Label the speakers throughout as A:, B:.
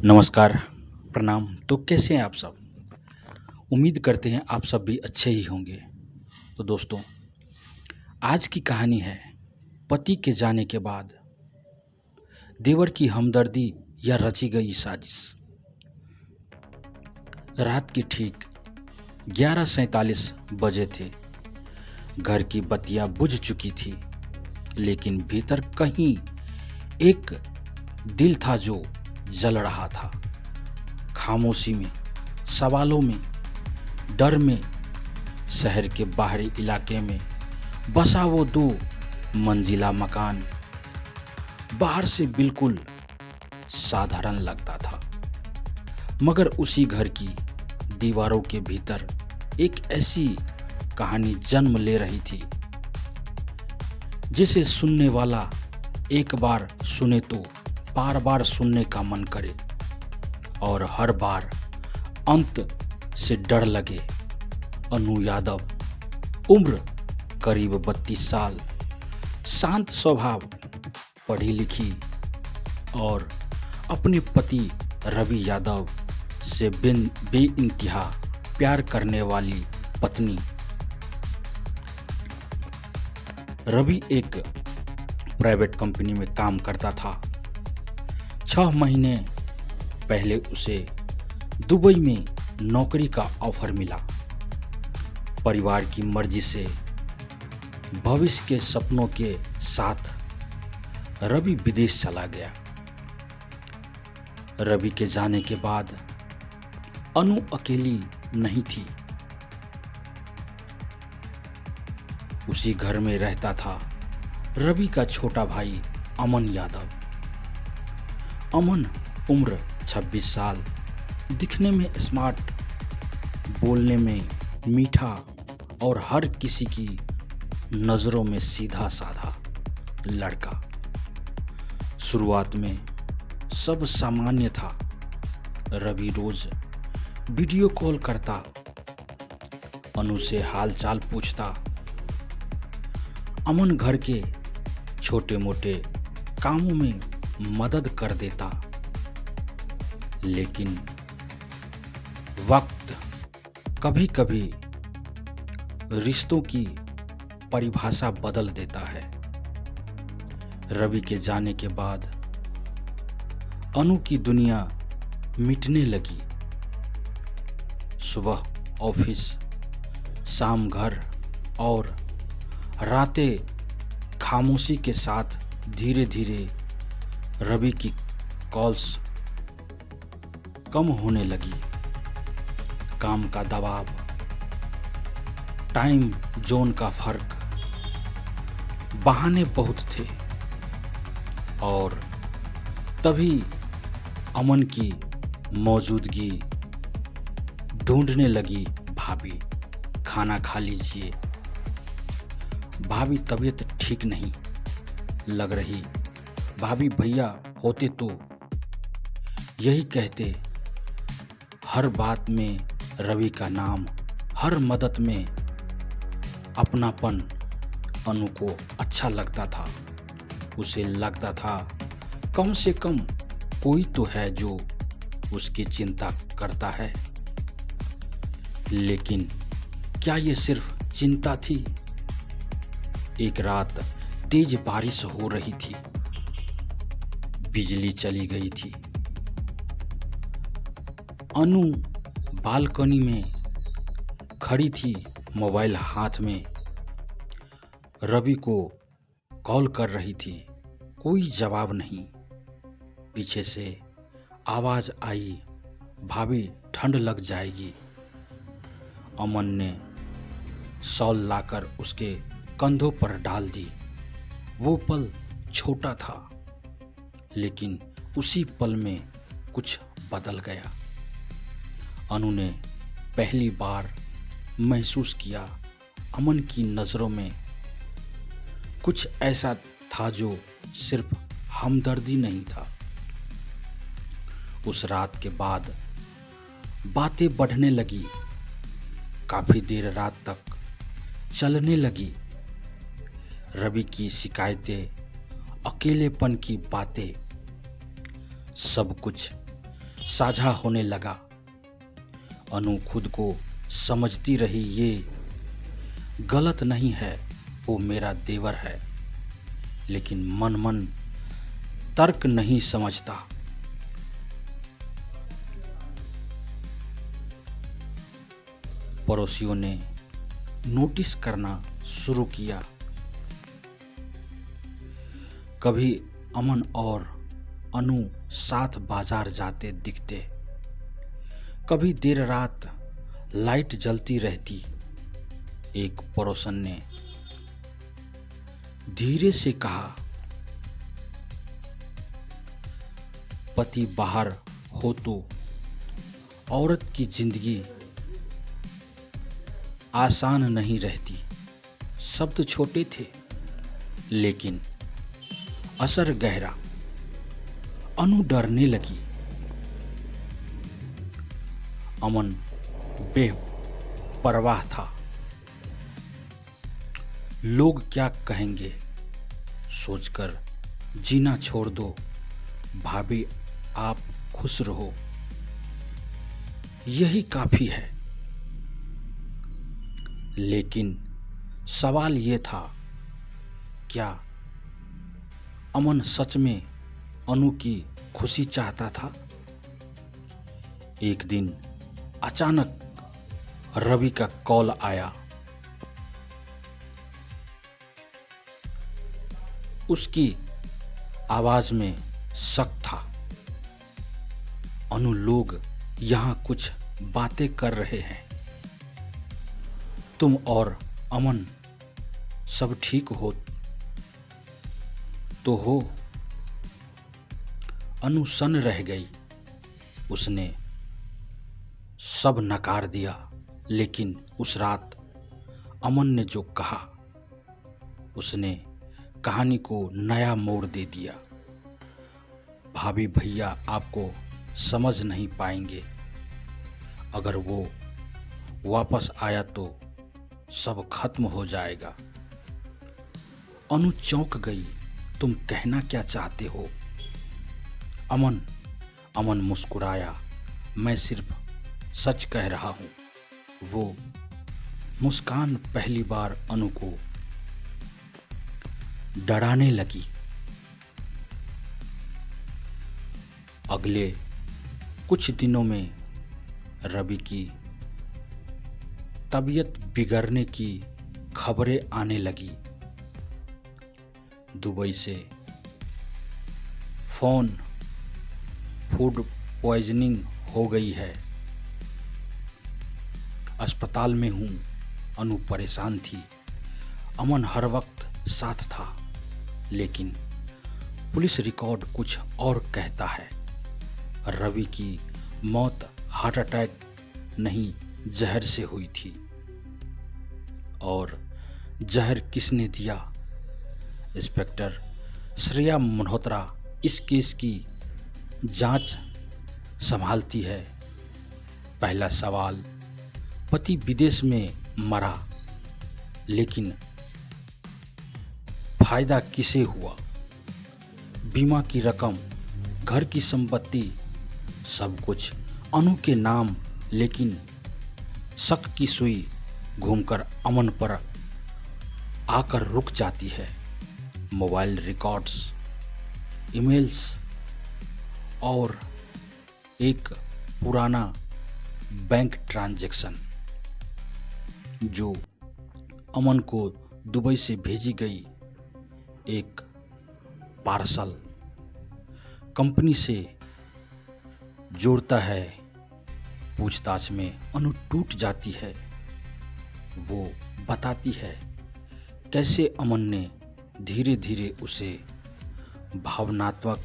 A: नमस्कार, प्रणाम। तो कैसे हैं आप सब? उम्मीद करते हैं आप सब भी अच्छे ही होंगे। तो दोस्तों, आज की कहानी है पति के जाने के बाद देवर की हमदर्दी या रची गई साजिश। रात के ठीक 11:47 बजे थे। घर की बत्तियां बुझ चुकी थी, लेकिन भीतर कहीं एक दिल था जो जल रहा था। खामोशी में, सवालों में, डर में, शहर के बाहरी इलाके में बसा वो 2 मंजिला मकान बाहर से बिल्कुल साधारण लगता था, मगर उसी घर की दीवारों के भीतर एक ऐसी कहानी जन्म ले रही थी जिसे सुनने वाला एक बार सुने तो बार बार सुनने का मन करे और हर बार अंत से डर लगे। अनु यादव, उम्र करीब 32 साल, शांत स्वभाव, पढ़ी लिखी और अपने पति रवि यादव से बेइंतहा प्यार करने वाली पत्नी। रवि एक प्राइवेट कंपनी में काम करता था। 6 महीने पहले उसे दुबई में नौकरी का ऑफर मिला। परिवार की मर्जी से भविष्य के सपनों के साथ रवि विदेश चला गया। रवि के जाने के बाद अनु अकेली नहीं थी। उसी घर में रहता था रवि का छोटा भाई अमन यादव। अमन उम्र 26 साल, दिखने में स्मार्ट, बोलने में मीठा और हर किसी की नज़रों में सीधा साधा लड़का। शुरुआत में सब सामान्य था। रवि रोज वीडियो कॉल करता, अनु से हालचाल पूछता। अमन घर के छोटे मोटे कामों में मदद कर देता, लेकिन वक्त कभी कभी रिश्तों की परिभाषा बदल देता है। रवि के जाने के बाद अनु की दुनिया मिटने लगी। सुबह ऑफिस, शाम घर और रातें खामोशी के साथ धीरे धीरे रवि की कॉल्स कम होने लगी। काम का दबाव, टाइम जोन का फर्क, बहाने बहुत थे। और तभी अमन की मौजूदगी ढूंढने लगी भाभी। खाना खा लीजिए। भाभी तबीयत ठीक नहीं लग रही। भाभी भैया होते तो यही कहते। हर बात में रवि का नाम, हर मदद में अपनापन। अनु को अच्छा लगता था। उसे लगता था कम से कम कोई तो है जो उसकी चिंता करता है। लेकिन क्या ये सिर्फ चिंता थी? एक रात तेज बारिश हो रही थी। बिजली चली गई थी। अनु बालकनी में खड़ी थी, मोबाइल हाथ में। रवि को कॉल कर रही थी, कोई जवाब नहीं। पीछे से आवाज आई, भाभी ठंड लग जाएगी। अमन ने शॉल लाकर उसके कंधों पर डाल दी। वो पल छोटा था, लेकिन उसी पल में कुछ बदल गया। अनु ने पहली बार महसूस किया अमन की नज़रों में कुछ ऐसा था जो सिर्फ हमदर्दी नहीं था। उस रात के बाद बातें बढ़ने लगी। काफी देर रात तक चलने लगी। रवि की शिकायतें, अकेलेपन की बातें, सब कुछ साझा होने लगा। अनु खुद को समझती रही, ये गलत नहीं है, वो मेरा देवर है। लेकिन मन मन तर्क नहीं समझता। पड़ोसियों ने नोटिस करना शुरू किया। कभी अमन और अनु साथ बाजार जाते दिखते, कभी देर रात लाइट जलती रहती। एक पड़ोसन ने धीरे से कहा, पति बाहर हो तो औरत की जिंदगी आसान नहीं रहती। शब्द छोटे थे लेकिन असर गहरा। अनु डरने लगी। अमन बेपरवाह था। लोग क्या कहेंगे सोचकर जीना छोड़ दो भाभी, आप खुश रहो, यही काफी है। लेकिन सवाल ये था, क्या अमन सच में अनु की खुशी चाहता था? एक दिन अचानक रवि का कॉल आया। उसकी आवाज में शक था। अनु, लोग यहां कुछ बातें कर रहे हैं। तुम और अमन सब ठीक हो तो हो? अनु सन रह गई। उसने सब नकार दिया। लेकिन उस रात अमन ने जो कहा, उसने कहानी को नया मोड़ दे दिया। भाभी भैया आपको समझ नहीं पाएंगे। अगर वो वापस आया तो सब खत्म हो जाएगा। अनु चौंक गई। तुम कहना क्या चाहते हो? अमन मुस्कुराया। मैं सिर्फ सच कह रहा हूं। वो मुस्कान पहली बार अनु को डराने लगी। अगले कुछ दिनों में रवि की तबीयत बिगड़ने की खबरें आने लगी। दुबई से फोन, फूड पॉइजनिंग हो गई है, अस्पताल में हूं। अनु परेशान थी। अमन हर वक्त साथ था। लेकिन पुलिस रिकॉर्ड कुछ और कहता है। रवि की मौत हार्ट अटैक नहीं, जहर से हुई थी। और जहर किसने दिया? इंस्पेक्टर श्रेया मल्होत्रा इस केस की जांच संभालती है। पहला सवाल, पति विदेश में मरा, लेकिन फायदा किसे हुआ? बीमा की रकम, घर की संपत्ति, सब कुछ अनु के नाम। लेकिन शक की सुई घूमकर अमन पर आकर रुक जाती है। मोबाइल रिकॉर्ड्स, ईमेल्स और एक पुराना बैंक ट्रांजैक्शन जो अमन को दुबई से भेजी गई एक पार्सल कंपनी से जोड़ता है। पूछताछ में अनु टूट जाती है। वो बताती है कैसे अमन ने धीरे धीरे उसे भावनात्मक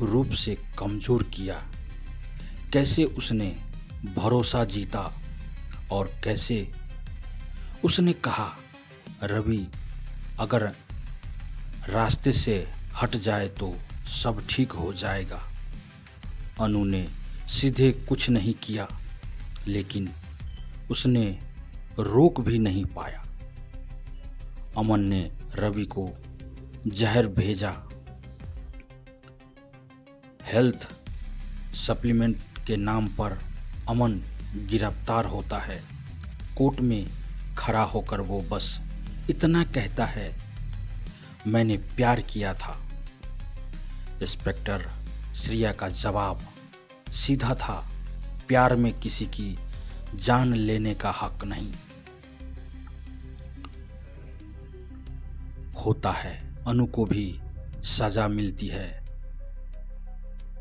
A: रूप से कमजोर किया, कैसे उसने भरोसा जीता और कैसे उसने कहा, रवि अगर रास्ते से हट जाए तो सब ठीक हो जाएगा। अनु ने सीधे कुछ नहीं किया, लेकिन उसने रोक भी नहीं पाया। अमन ने रवि को जहर भेजा। हेल्थ सप्लीमेंट के नाम पर अमन गिरफ्तार होता है। कोर्ट में खड़ा होकर वो बस इतना कहता है, मैंने प्यार किया था। इंस्पेक्टर श्रेया का जवाब सीधा था, प्यार में किसी की जान लेने का हक नहीं होता है। अनु को भी सजा मिलती है।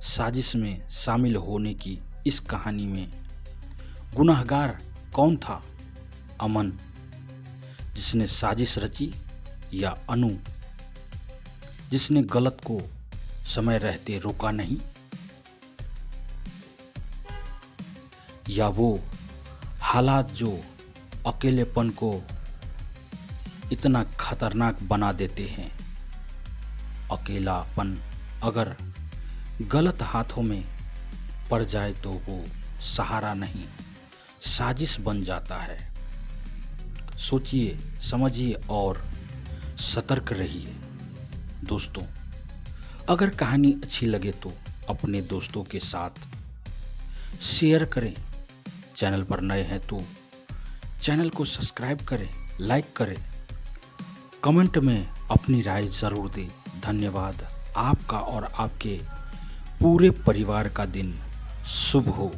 A: साजिश में शामिल होने की इस कहानी में गुनहगार कौन था? अमन जिसने साजिश रची, या अनु जिसने गलत को समय रहते रोका नहीं, या वो हालात जो अकेलेपन को इतना खतरनाक बना देते हैं? अकेलापन अगर गलत हाथों में पड़ जाए तो वो सहारा नहीं, साजिश बन जाता है। सोचिए, समझिए और सतर्क रहिए। दोस्तों, अगर कहानी अच्छी लगे तो अपने दोस्तों के साथ शेयर करें। चैनल पर नए हैं तो चैनल को सब्सक्राइब करें, लाइक करें, कमेंट में अपनी राय ज़रूर दें। धन्यवाद। आपका और आपके पूरे परिवार का दिन शुभ हो।